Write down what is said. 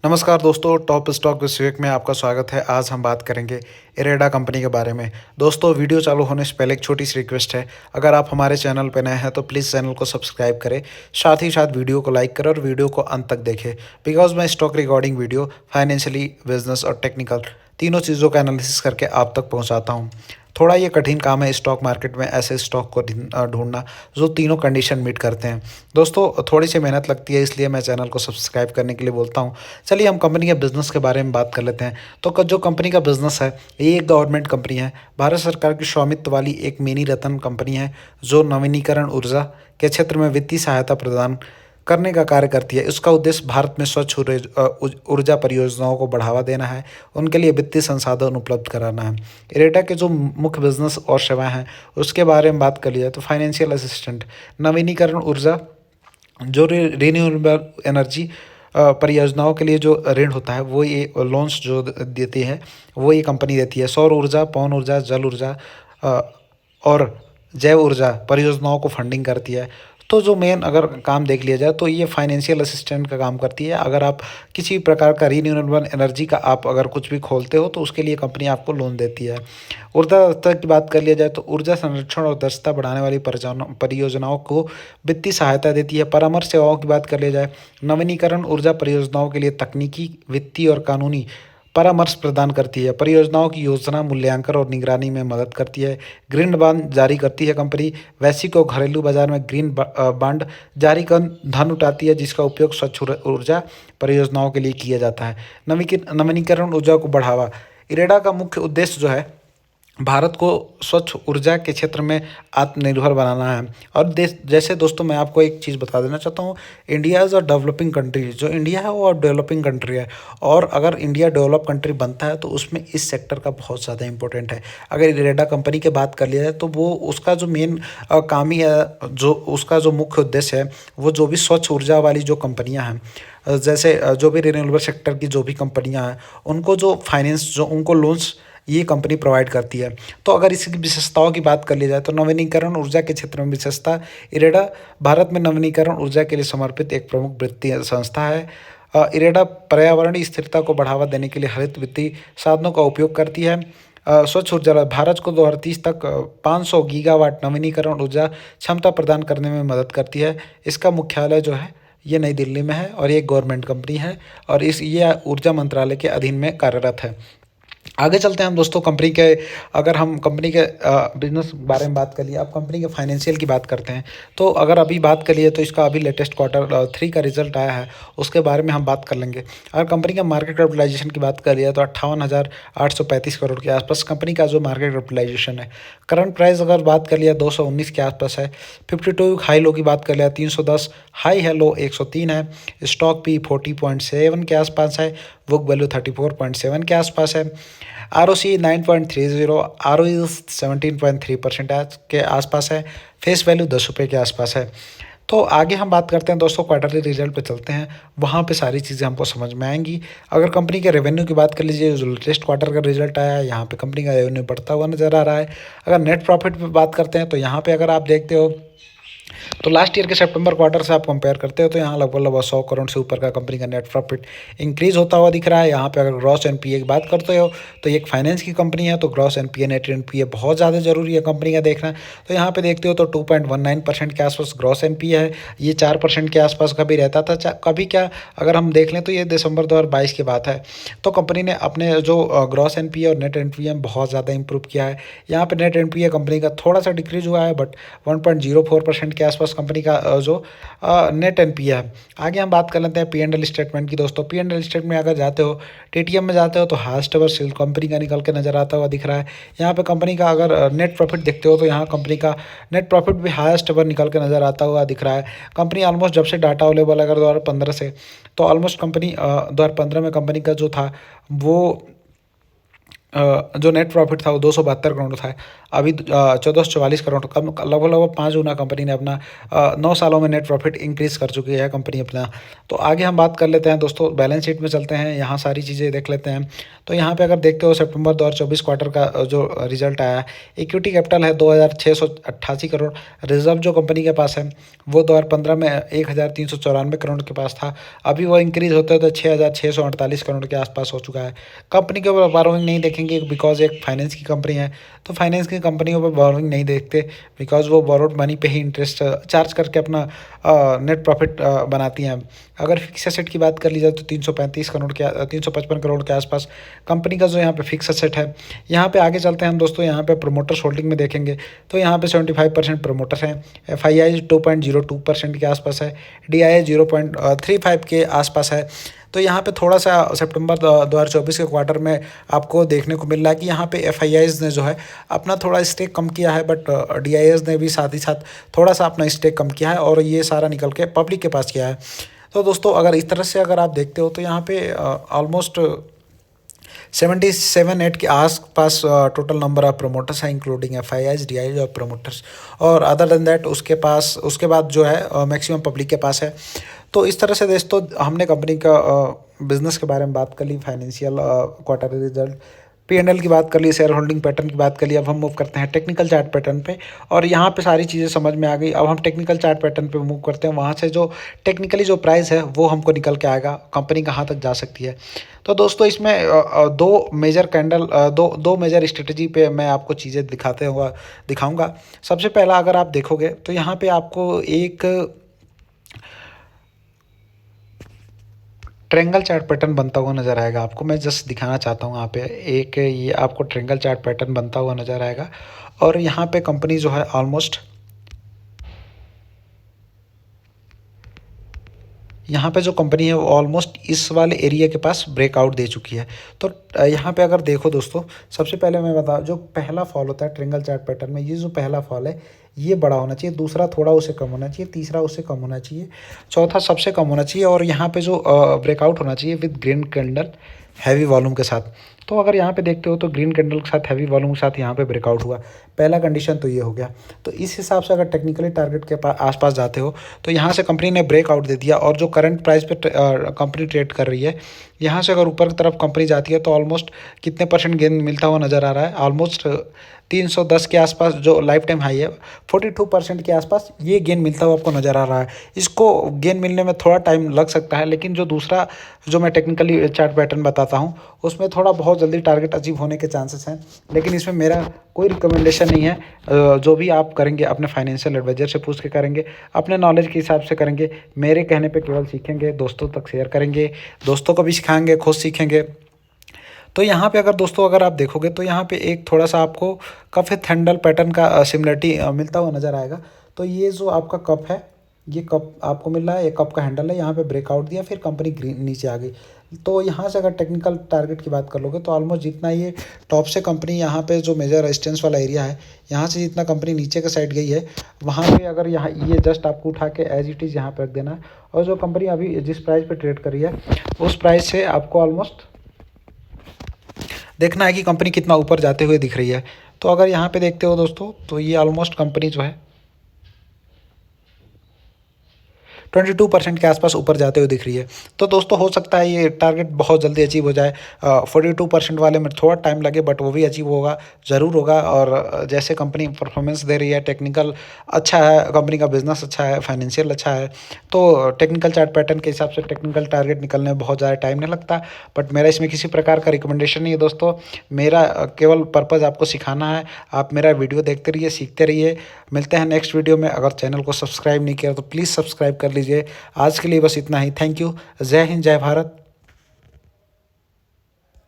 नमस्कार दोस्तों, top stock विश्लेषक में आपका स्वागत है। आज हम बात करेंगे इरेडा कंपनी के बारे में। दोस्तों, वीडियो चालू होने से पहले एक छोटी सी रिक्वेस्ट है। अगर आप हमारे चैनल पर नए हैं तो प्लीज़ चैनल को सब्सक्राइब करें, साथ ही साथ वीडियो को लाइक करें और वीडियो को अंत तक देखें। बिकॉज मैं stock recording video financially, business और टेक्निकल तीनों चीज़ों का एनालिसिस करके आप तक पहुँचाता हूँ। थोड़ा ये कठिन काम है स्टॉक मार्केट में ऐसे स्टॉक को ढूंढना जो तीनों कंडीशन मीट करते हैं। दोस्तों, थोड़ी सी मेहनत लगती है, इसलिए मैं चैनल को सब्सक्राइब करने के लिए बोलता हूँ। चलिए हम कंपनी के बिजनेस के बारे में बात कर लेते हैं। तो जो कंपनी का बिजनेस है, ये एक गवर्नमेंट कंपनी है। भारत सरकार की स्वामित्व वाली एक मिनी रत्न कंपनी है जो नवीनीकरण ऊर्जा के क्षेत्र में वित्तीय सहायता प्रदान करने का कार्य करती है। इसका उद्देश्य भारत में स्वच्छ ऊर्जा परियोजनाओं को बढ़ावा देना है, उनके लिए वित्तीय संसाधन उपलब्ध कराना है। इरेडा के जो मुख्य बिजनेस और सेवाएं हैं उसके बारे में बात कर लिया तो फाइनेंशियल असिस्टेंट, नवीनीकरण ऊर्जा, जो रिन्यूएबल एनर्जी परियोजनाओं के लिए जो ऋण होता है वो ये लोन्स जो देती है वो ये कंपनी देती है। सौर ऊर्जा, पवन ऊर्जा, जल ऊर्जा अ, और जैव ऊर्जा परियोजनाओं को फंडिंग करती है। तो जो मेन अगर काम देख लिया जाए तो ये फाइनेंशियल असिस्टेंट का काम करती है। अगर आप किसी प्रकार का रीन्यूएबल एनर्जी का आप अगर कुछ भी खोलते हो तो उसके लिए कंपनी आपको लोन देती है। ऊर्जा दक्षता की बात कर लिया जाए तो ऊर्जा संरक्षण और दक्षता बढ़ाने वाली परियोजनाओं को वित्तीय सहायता देती है। परामर्श सेवाओं की बात कर लिया जाए, नवीनीकरण ऊर्जा परियोजनाओं के लिए तकनीकी, वित्तीय और कानूनी परामर्श प्रदान करती है। परियोजनाओं की योजना, मूल्यांकन और निगरानी में मदद करती है। ग्रीन बॉन्ड जारी करती है कंपनी। वैश्विक और घरेलू बाजार में ग्रीन बॉन्ड जारी कर धन उठाती है, जिसका उपयोग स्वच्छ ऊर्जा परियोजनाओं के लिए किया जाता है। नवीनीकरण ऊर्जा को बढ़ावा, इरेडा का मुख्य उद्देश्य जो है भारत को स्वच्छ ऊर्जा के क्षेत्र में आत्मनिर्भर बनाना है। और देश जैसे दोस्तों मैं आपको एक चीज़ बता देना चाहता हूँ, India is a developing country. जो इंडिया है वो डेवलपिंग कंट्री है, और अगर इंडिया डेवलप कंट्री बनता है तो उसमें इस सेक्टर का बहुत ज़्यादा इंपॉर्टेंट है। अगर इरेडा कंपनी की बात कर लिया जाए तो वो उसका जो मेन काम ही है, जो उसका जो मुख्य उद्देश्य है, वो जो भी स्वच्छ ऊर्जा वाली जो कंपनियाँ हैं, जैसे जो भी रिन्यूएबल सेक्टर की जो भी कंपनियां हैं, उनको जो फाइनेंस, जो उनको लोन्स ये कंपनी प्रोवाइड करती है। तो अगर इसकी विशेषताओं की बात कर ली जाए तो नवीनीकरण ऊर्जा के क्षेत्र में विशेषता, इरेडा भारत में नवीनीकरण ऊर्जा के लिए समर्पित एक प्रमुख वित्तीय संस्था है। इरेडा पर्यावरणीय स्थिरता को बढ़ावा देने के लिए हरित वित्तीय साधनों का उपयोग करती है। स्वच्छ ऊर्जा, भारत को 2030 तक 500 गीगावाट नवीनीकरण ऊर्जा क्षमता प्रदान करने में मदद करती है। इसका मुख्यालय जो है ये नई दिल्ली में है और ये गवर्नमेंट कंपनी है, और ये ऊर्जा मंत्रालय के अधीन में कार्यरत है। आगे चलते हैं हम दोस्तों कंपनी के, अगर हम कंपनी के बिजनेस बारे में बात कर लिए, अब कंपनी के फाइनेंशियल की बात करते हैं। तो अगर अभी बात करिए तो इसका अभी लेटेस्ट Q3 का रिजल्ट आया है, उसके बारे में हम बात कर लेंगे। अगर कंपनी का मार्केट कैपिटलाइजेशन की बात करिए तो 58,835 करोड़ के आसपास कंपनी का जो मार्केट कैपिटलाइजेशन है। करंट प्राइस अगर बात कर लिया 219 के आसपास है। 52 हाई लो की बात कर लिया 310, हाई है लो 103 है। स्टॉक पी 40.7 के आसपास है। बुक वैल्यू 34.7 के आसपास है। ROC 9.30, ROE 17.3% के आसपास है। फेस वैल्यू 10 रुपये के आसपास है। तो आगे हम बात करते हैं दोस्तों, क्वार्टरली रिजल्ट पे चलते हैं, वहाँ पे सारी चीज़ें हमको समझ में आएंगी। अगर कंपनी के रेवेन्यू की बात कर लीजिए, जो लेटेस्ट क्वार्टर का रिजल्ट आया है, यहाँ पे कंपनी का रेवेन्यू बढ़ता हुआ नजर आ रहा है। अगर नेट प्रॉफिट पे बात करते हैं तो यहाँ पे अगर आप देखते हो तो लास्ट ईयर के सितंबर क्वार्टर से आप कंपेयर करते हो तो यहाँ लगभग 100 करोड़ से ऊपर का कंपनी का नेट प्रॉफिट इंक्रीज होता हुआ दिख रहा है। यहाँ पे अगर ग्रॉस एनपीए की बात करते हो तो ये एक फाइनेंस की कंपनी है, तो ग्रॉस एनपीए, नेट एनपीए बहुत ज़्यादा जरूरी है कंपनी का देखना। तो यहाँ पे देखते हो तो 2.19% के आसपास ग्रॉस एनपीए है। ये 4% के आसपास कभी रहता था, कभी क्या, अगर हम देख लें तो ये दिसंबर 2022 की बात है। तो कंपनी ने अपने जो ग्रॉस एनपीए और नेट एनपीए में बहुत ज़्यादा इंप्रूव किया है। यहाँ पे नेट एनपीए कंपनी का थोड़ा सा डिक्रीज हुआ है, बट 1.04% के आसपास कंपनी का जो नेट एनपीए है। आगे हम बात कर लेते हैं P&L स्टेटमेंट की। दोस्तों P&L स्टेटमेंट में अगर जाते हो, टीटीएम में जाते हो तो हाईएस्ट एवर सेल कंपनी का निकल के नजर आता हुआ दिख रहा है। यहाँ पे कंपनी का अगर नेट प्रॉफिट देखते हो तो यहाँ कंपनी का नेट प्रॉफिट भी हाईएस्ट एवर निकल के नजर आता हुआ दिख रहा है। कंपनी ऑलमोस्ट जब से डाटा अवेलेबल अगर 2015 से, तो ऑलमोस्ट कंपनी 2015 में कंपनी का जो था वो जो नेट प्रॉफिट था वो 272 करोड़ था। अभी 1444 करोड़, कम लगभग लगभग 5 गुना कंपनी ने अपना 9 सालों में नेट प्रॉफिट इंक्रीज़ कर चुकी है कंपनी अपना। तो आगे हम बात कर लेते हैं दोस्तों, बैलेंस शीट में चलते हैं, यहाँ सारी चीज़ें देख लेते हैं। तो यहाँ पे अगर देखते हो सितंबर 2024 क्वार्टर का जो रिजल्ट आया है, इक्विटी कैपिटल है 2688 करोड़। रिजर्व जो कंपनी के पास है वो 2015 में 1394 करोड़ के पास था। अभी वो इंक्रीज़ होते होते 6648 करोड़ के आसपास हो चुका है। कंपनी के ऊपर बोरोइंग नहीं देखेंगे बिकॉज एक फाइनेंस की कंपनी है, तो फाइनेंस की कंपनियों पर बोरोइंग नहीं देखते बिकॉज वो बोरोड मनी पे ही इंटरेस्ट चार्ज करके अपना नेट प्रॉफिट बनाती हैं। अगर फिक्स एसेट की बात कर ली जाए तो 335 करोड़ के 355 करोड़ के आसपास कंपनी का जो यहाँ पे फिक्स एसेट है। यहाँ पे आगे चलते हैं हम दोस्तों, यहाँ पे प्रोमोटर्स होल्डिंग में देखेंगे तो यहाँ पे 75% प्रोमोटर्स हैं। FII 2.02% के आसपास है। DII 0.35 के आसपास है। तो यहाँ पे थोड़ा सा सितंबर 2024 के क्वार्टर में आपको देखने को मिल रहा है कि यहाँ पे FIIs ने जो है अपना थोड़ा स्टेक कम किया है, बट DIIs ने भी साथ ही साथ थोड़ा सा अपना स्टेक कम किया है और ये सारा निकल के पब्लिक के पास किया है। तो दोस्तों अगर इस तरह से अगर आप देखते हो तो यहाँ पे ऑलमोस्ट 77-8 के आसपास टोटल नंबर ऑफ प्रोमोटर्स हैं, इंक्लूडिंग FIIs, DIIs और प्रोमोटर्स। और अदर देन दैट उसके बाद जो है मैक्सिमम पब्लिक के पास है। तो इस तरह से दोस्तों हमने कंपनी का बिजनेस के बारे में बात कर ली, फाइनेंशियल क्वार्टरली रिजल्ट, P&L की बात कर ली, शेयर होल्डिंग पैटर्न की बात कर ली। अब हम मूव करते हैं टेक्निकल चार्ट पैटर्न पे, और यहाँ पे सारी चीज़ें समझ में आ गई। अब हम टेक्निकल चार्ट पैटर्न पे मूव करते हैं, वहाँ से जो टेक्निकली जो प्राइस है वो हमको निकल के आएगा, कंपनी कहाँ तक जा सकती है। तो दोस्तों इसमें दो मेजर स्ट्रेटजी पे मैं आपको चीज़ें दिखाऊंगा। सबसे पहला अगर आप देखोगे तो यहाँ पे आपको एक ट्रेंगल चार्ट पैटर्न बनता हुआ नज़र आएगा। आपको मैं जस्ट दिखाना चाहता हूँ, यहाँ पे एक ये आपको ट्रेंगल चार्ट पैटर्न बनता हुआ नज़र आएगा। और यहाँ पे कंपनी जो है ऑलमोस्ट यहाँ पे जो कंपनी है वो ऑलमोस्ट इस वाले एरिया के पास ब्रेकआउट दे चुकी है। तो यहाँ पे अगर देखो दोस्तों, सबसे पहले मैं बता, जो पहला फॉल होता है ट्रेंगल चार्ट पैटर्न में, ये जो पहला फॉल है ये बड़ा होना चाहिए, दूसरा थोड़ा उससे कम होना चाहिए, तीसरा उससे कम होना चाहिए, चौथा सबसे कम होना चाहिए, और यहाँ पे जो ब्रेकआउट होना चाहिए with green candle heavy volume के साथ। तो अगर यहाँ पे देखते हो तो ग्रीन कैंडल के साथ हैवी वॉल्यूम के साथ यहाँ पे ब्रेकआउट हुआ, पहला कंडीशन तो ये हो गया। तो इस हिसाब से अगर टेक्निकली टारगेट के आसपास जाते हो तो यहाँ से कंपनी ने ब्रेकआउट दे दिया, और जो करंट प्राइस पे कंपनी ट्रेड कर रही है, यहाँ से अगर ऊपर की तरफ कंपनी जाती है तो ऑलमोस्ट कितने परसेंट गेन मिलता हुआ नज़र आ रहा है, ऑलमोस्ट 310 के आसपास जो लाइफ टाइम हाई है, 42% के आसपास ये गेन मिलता हुआ आपको नज़र आ रहा है। इसको गेन मिलने में थोड़ा टाइम लग सकता है, लेकिन जो दूसरा जो मैं टेक्निकली चार्ट पैटर्न बताता हूँ उसमें थोड़ा बहुत जल्दी टारगेट अचीव होने के चांसेस हैं। लेकिन इसमें मेरा कोई रिकमेंडेशन नहीं है, जो भी आप करेंगे अपने फाइनेंशियल एडवाइजर से पूछ के करेंगे, अपने नॉलेज के हिसाब से करेंगे, मेरे कहने पे केवल सीखेंगे, दोस्तों तक शेयर करेंगे, दोस्तों को भी सिखाएंगे, खुद सीखेंगे। तो यहाँ पे अगर दोस्तों अगर आप देखोगे तो यहाँ पे एक थोड़ा सा आपको कफ थंडल पैटर्न का सिमिलरिटी मिलता हुआ नज़र आएगा। तो ये जो आपका कप है, ये कप आपको मिल रहा है, ये कप का हैंडल है, यहाँ पे ब्रेकआउट दिया, फिर कंपनी ग्रीन नीचे आ गई। तो यहाँ से अगर टेक्निकल टारगेट की बात कर लोगे तो ऑलमोस्ट जितना ये टॉप से कंपनी यहाँ पे जो मेजर रेजिस्टेंस वाला एरिया है, यहाँ से जितना कंपनी नीचे के साइड गई है, वहाँ पे अगर यहाँ ये जस्ट आपको उठा के एज इट इज़ यहाँ पे रख देना है, और जो कंपनी अभी जिस प्राइस पे ट्रेड कर रही है उस प्राइस से आपको ऑलमोस्ट देखना है कि कंपनी कितना ऊपर जाते हुए दिख रही है। तो अगर यहाँ पे देखते हो दोस्तों तो ये ऑलमोस्ट कंपनी जो है 22% के आसपास ऊपर जाते हुए दिख रही है। तो दोस्तों हो सकता है ये टारगेट बहुत जल्दी अचीव हो जाए, 42% वाले में थोड़ा टाइम लगे, बट वो भी अचीव होगा, ज़रूर होगा। और जैसे कंपनी परफॉर्मेंस दे रही है, टेक्निकल अच्छा है, कंपनी का बिजनेस अच्छा है, फाइनेंशियल अच्छा है, तो टेक्निकल चार्ट पैटर्न के हिसाब से टेक्निकल टारगेट निकलने में बहुत ज़्यादा टाइम नहीं लगता। बट मेरा इसमें किसी प्रकार का रिकमेंडेशन नहीं है दोस्तों, मेरा केवल पर्पज़ आपको सिखाना है। आप मेरा वीडियो देखते रहिए, सीखते रहिए। मिलते हैं नेक्स्ट वीडियो में। अगर चैनल को सब्सक्राइब नहीं किया तो प्लीज़ सब्सक्राइब कर लीजिए। आज के लिए बस इतना ही। Thank you. जय हिंद, जय भारत।